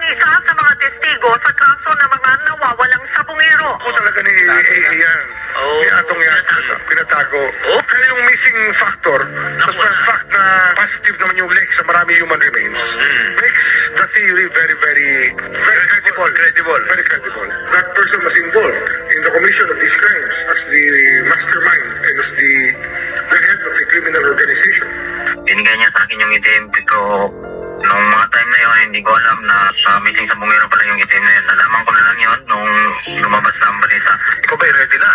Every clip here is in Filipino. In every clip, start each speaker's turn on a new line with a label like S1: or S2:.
S1: isa sa mga testigo sa kaso ng mga nawawalang sabungero.
S2: Ako talaga ni yan. Ni Atong yan. Pinatago. Kaya yung missing factor, tapos the fact na positive naman yung link sa marami human remains, makes the theory very credible. Very credible. That person was involved in the commission of these crimes as the mastermind and as the head of the criminal organization.
S3: Binigay niya sa akin yung itim, pero nung mga time na yun, hindi ko alam na sa missing sabungero pala yung itim na yun. Nalaman ko na lang yun nung lumabas na ang balita.
S2: Ikaw ba'y ready na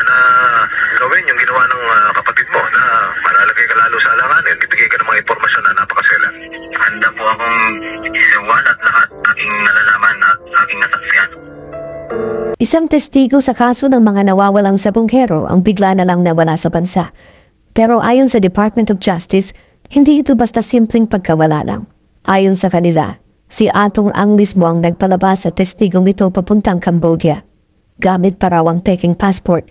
S2: gawin yung ginawa ng kapatid mo na malalagay ka lalo sa alanganin, ibigay ka ng mga impormasyon na napakasela?
S3: Handa po akong isiwalat lahat aking nalalaman at aking nasaksiyan.
S4: Isang testigo sa kaso ng mga nawawalang sabunghero ang bigla na lang nawala sa bansa. Pero ayon sa Department of Justice, hindi ito basta simpleng pagkawala lang. Ayon sa kanila, si Atong ang mismo ang nagpalabas sa testigong ito papuntang Cambodia, gamit para ang peking passport.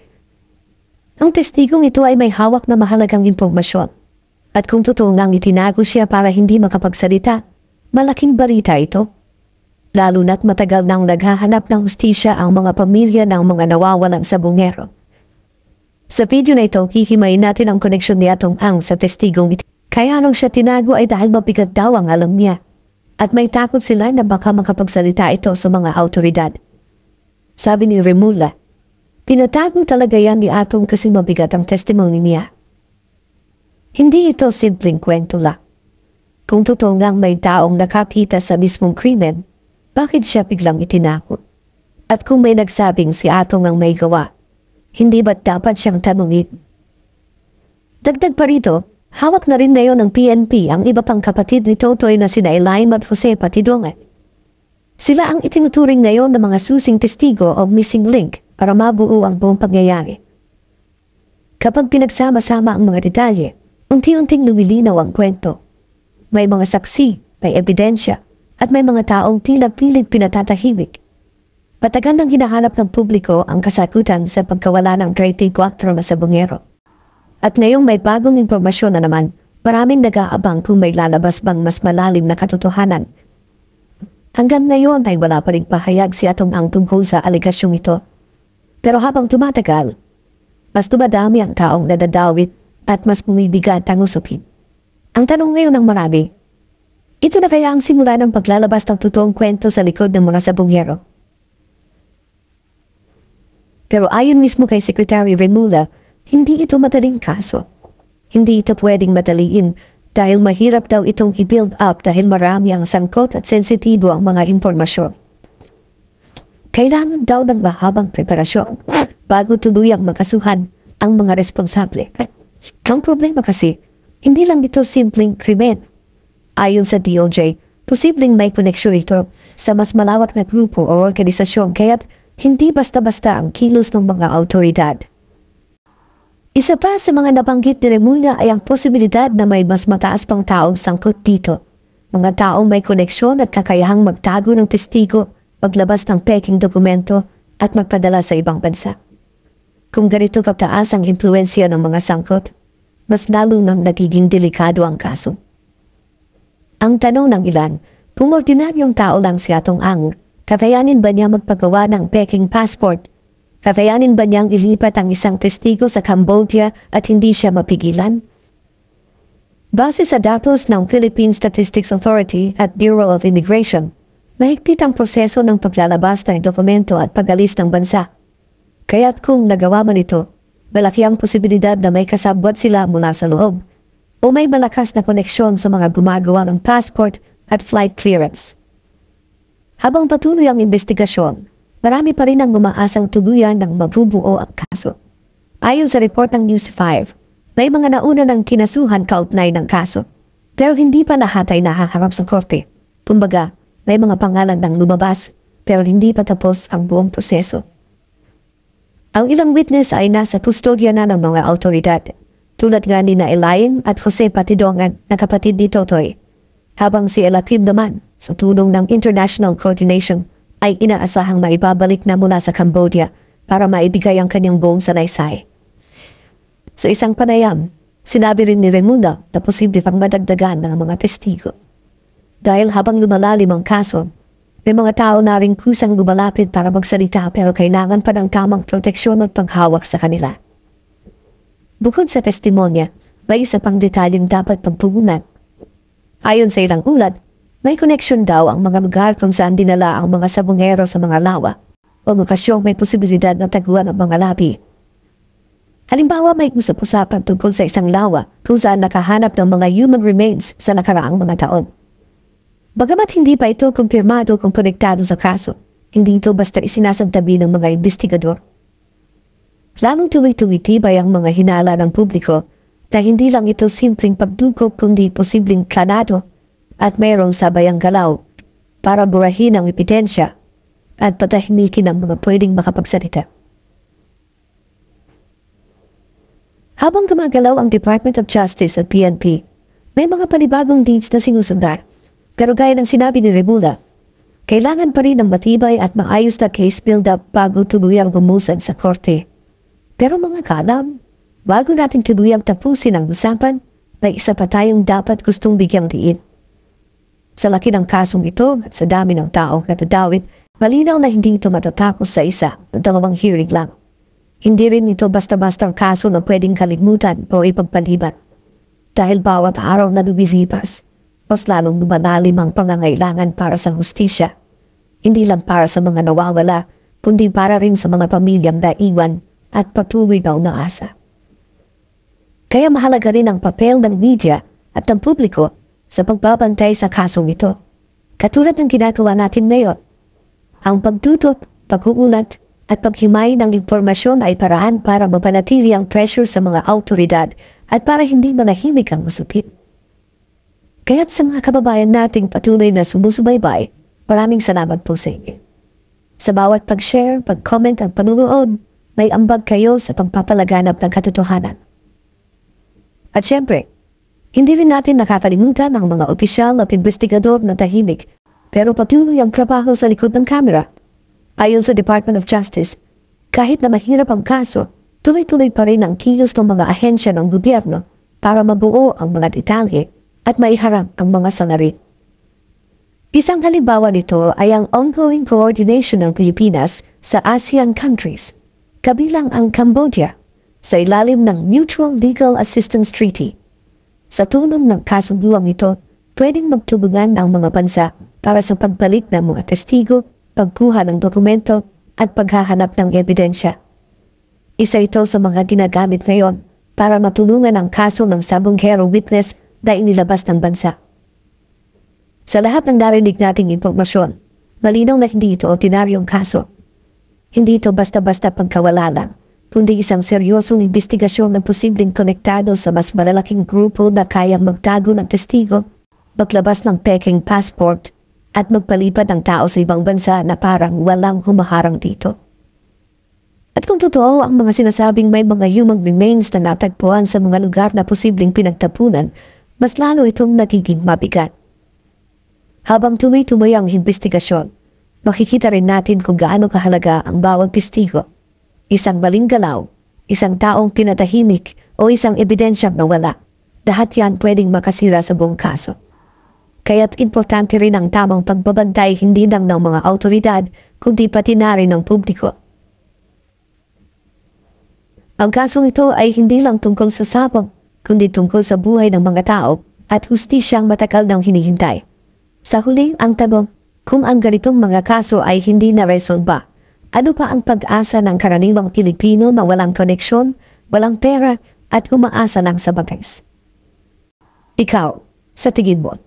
S4: Ang testigong ito ay may hawak na mahalagang impormasyon. At kung totoo ngang itinago siya para hindi makapagsalita, malaking balita ito. Lalo na't matagal nang naghahanap ng hustisya ang mga pamilya ng mga nawawalang sabungero. Sa video na ito, hihimayin natin ang koneksyon ni Atong Ang sa testigong ito. Kaya nung siya tinago ay dahil mabigat daw ang alam niya. At may takot sila na baka makapagsalita ito sa mga autoridad. Sabi ni Remula, pinatago talaga yan ni Atong kasi mabigat ang testimony niya. Hindi ito simpleng kwento lang. Kung totoo ngang may taong nakakita sa mismong krimen, bakit siya biglang itinakot? At kung may nagsabing si Atong ang may gawa, hindi ba't dapat siyang tanungin? Dagdag pa rito, hawak na rin ngayon ng PNP ang iba pang kapatid ni Totoy na sina Elaine at Jose Patidongan. Sila ang itinuturing ngayon ng mga susing testigo o missing link para mabuo ang buong pangyayari. Kapag pinagsama-sama ang mga detalye, unti-unting lumilinaw ang kwento. May mga saksi, may ebidensya, at may mga taong tila pilit pinatatahimik. Patagal nang hinahanap ng publiko ang kasagutan sa pagkawala ng 34 na sabungero. At ngayong may bagong impormasyon na naman, maraming nag-aabang kung may lalabas bang mas malalim na katotohanan. Hanggang ngayon ay wala pa ring pahayag si Atong Ang tungkol sa aligasyong ito. Pero habang tumatagal, mas dumadami ang taong nadadawit at mas bumibigat ang usapin. Ang tanong ngayon ng marami, ito na kaya ang simula ng paglalabas ng totoong kwento sa likod ng mga sabunghero? Pero ayon mismo kay Secretary Remula, hindi ito madaling kaso. Hindi ito pwedeng madaliin dahil mahirap daw itong i-build up dahil marami ang sangkot at sensitibo ang mga impormasyon. Kailangan daw ng mahabang preparasyon bago tuluyang makasuhan ang mga responsable. Ang problema kasi, hindi lang ito simpleng krimen. Ayon sa DOJ, posibleng may koneksyon ito sa mas malawak na grupo o organisasyon kaya't hindi basta-basta ang kilos ng mga autoridad. Isa pa sa mga nabanggit ni Remula ay ang posibilidad na may mas mataas pang taong sangkot dito. Mga taong may koneksyon at kakayahang magtago ng testigo, maglabas ng peking dokumento at magpadala sa ibang bansa. Kung ganito kataas ang impluensya ng mga sangkot, mas lalo nang nagiging delikado ang kaso. Ang tanong ng ilan, kung ordinaryong tao lang si Atong Ang, kakayanin ba niya magpagawa ng peking passport? Kakayanin ba niyang ilipat ang isang testigo sa Cambodia at hindi siya mapigilan? Base sa datos ng Philippine Statistics Authority at Bureau of Immigration, mahigpit ang proseso ng paglalabas ng dokumento at pag-alis ng bansa. Kaya't kung nagawa man ito, malaki ang posibilidad na may kasabwat sila mula sa loob o may malakas na koneksyon sa mga gumagawa ng passport at flight clearance. Habang patuloy ang investigasyon, marami pa rin ang umaasang tuluyan ng mabubuo ang kaso. Ayon sa report ng News 5, may mga nauna ng kinasuhan kaugnay ng kaso, pero hindi pa lahat ay nahaharap sa korte. Kumbaga, may mga pangalan ng lumabas, pero hindi pa tapos ang buong proseso. Ang ilang witness ay nasa kustodya na ng mga autoridad, tulad nga ni Elaine at Jose Patidongan na kapatid ni Totoy, habang si Elakim naman, sa tulong ng International Coordination, ay inaasahang maibabalik na mula sa Cambodia para maibigay ang kanyang buong salaysay. Sa isang panayam, sinabi rin ni Remula na posible pang madagdagan ng mga testigo. Dahil habang lumalalim ang kaso, May mga tao na rin kusang lumalapit para magsalita pero kailangan pa ng tamang proteksyon at paghawak sa kanila. Bukod sa testimonya, may isa pang detalyeng dapat pagpugunan. Ayon sa ilang ulat, may koneksyon daw ang mga lugar kung saan dinala ang mga sabongero sa mga lawa o lokasyong may posibilidad na taguan ang mga labi. Halimbawa, may usap-usapan tungkol sa isang lawa kung saan nakahanap ng mga human remains sa nakaraang mga taon. Bagamat hindi pa ito kumpirmado kung konektado sa kaso, hindi ito basta isinasantabi ng mga investigador. Lamang tuloy-tuloy-tibay ang mga hinala ng publiko na hindi lang ito simpleng pagdukok kundi posibleng planado at mayroong sabayang galaw para burahin ang ebidensya at patahimikin ang mga pwedeng makapagsalita. Habang gumagalaw ang Department of Justice at PNP, may mga panibagong leads na sinusundan. Pero gaya ng sinabi ni Remulla, kailangan pa rin ng matibay at maayos na case build-up bago tuluyang gumusad sa korte. Pero mga kalam, bago natin tuluyang tapusin ang usapan, may isa pa tayong dapat gustong bigyang diin. Sa laki ng kasong ito at sa dami ng taong natadawit, malinaw na hindi ito matatapos sa isa o dalawang hearing lang. Hindi rin ito basta-bastang kaso na pwedeng kalimutan o ipagpaliban. Dahil bawat araw na lumilipas, mas lalong lumalalim ang pangangailangan para sa hustisya. Hindi lang para sa mga nawawala, kundi para rin sa mga pamilyang naiwan at patuloy na unaasa. Kaya mahalaga rin ang papel ng media at ng publiko sa pagbabantay sa kasong ito. Katulad ng ginagawa natin ngayon, ang pagtutok, pag-uulat, at paghimay ng impormasyon ay paraan para mapanatili ang pressure sa mga autoridad at para hindi manahimik ang usapin. Kaya't sa mga kababayan nating patuloy na sumusubaybay, maraming salamat po sa inyo. Sa bawat pag-share, pag-comment at panunood, may ambag kayo sa pagpapalaganap ng katotohanan. At syempre, hindi rin natin nakakalimutan ang mga opisyal at investigador na tahimik pero patuloy ang trabaho sa likod ng kamera. Ayon sa Department of Justice, kahit na mahirap ang kaso, tuloy-tuloy pa rin ang kilos ng mga ahensya ng gobyerno para mabuo ang mga detalye at maiharap ang mga salarin. Isang halimbawa nito ay ang ongoing coordination ng Pilipinas sa ASEAN countries, kabilang ang Cambodia, sa ilalim ng Mutual Legal Assistance Treaty. Sa tulong ng kasunduang ito, pwedeng magtulungan ang mga bansa para sa pagbalik ng mga testigo, pagkuha ng dokumento at paghahanap ng ebidensya. Isa ito sa mga ginagamit ngayon para matulungan ang kaso ng sabonghero witness na inilabas ng bansa. Sa lahat ng narinig nating impormasyon, malinaw na hindi ito ordinaryong kaso. Hindi ito basta-basta pagkawala lang, kundi isang seryosong investigasyon na posibleng konektado sa mas malalaking grupo na kayang magtago ng testigo, maglabas ng peking passport, at magpalipad ng tao sa ibang bansa na parang walang humaharang dito. At kung totoo ang mga sinasabing may mga human remains na natagpuan sa mga lugar na posibleng pinagtapunan, mas lalo itong nagiging mabigat. Habang tuloy-tuloy ang investigasyon, makikita rin natin kung gaano kahalaga ang bawat testigo. Isang maling galaw, isang taong pinatahimik o isang ebidensyang nawala. Lahat yan pwedeng makasira sa buong kaso. Kaya't importante rin ang tamang pagbabantay hindi lang ng mga autoridad, kundi pati na rin ng publiko. Ang kasong ito ay hindi lang tungkol sa sabong, kundi tungkol sa buhay ng mga tao at hustisyang matagal nang hinihintay. Sa huli, ang tanong, kung ang ganitong mga kaso ay hindi na-resolba, ano pa ang pag-asa ng karaniwang Pilipino na walang koneksyon, walang pera at umaasa ng sa bagay? Ikaw, sa tingin mo?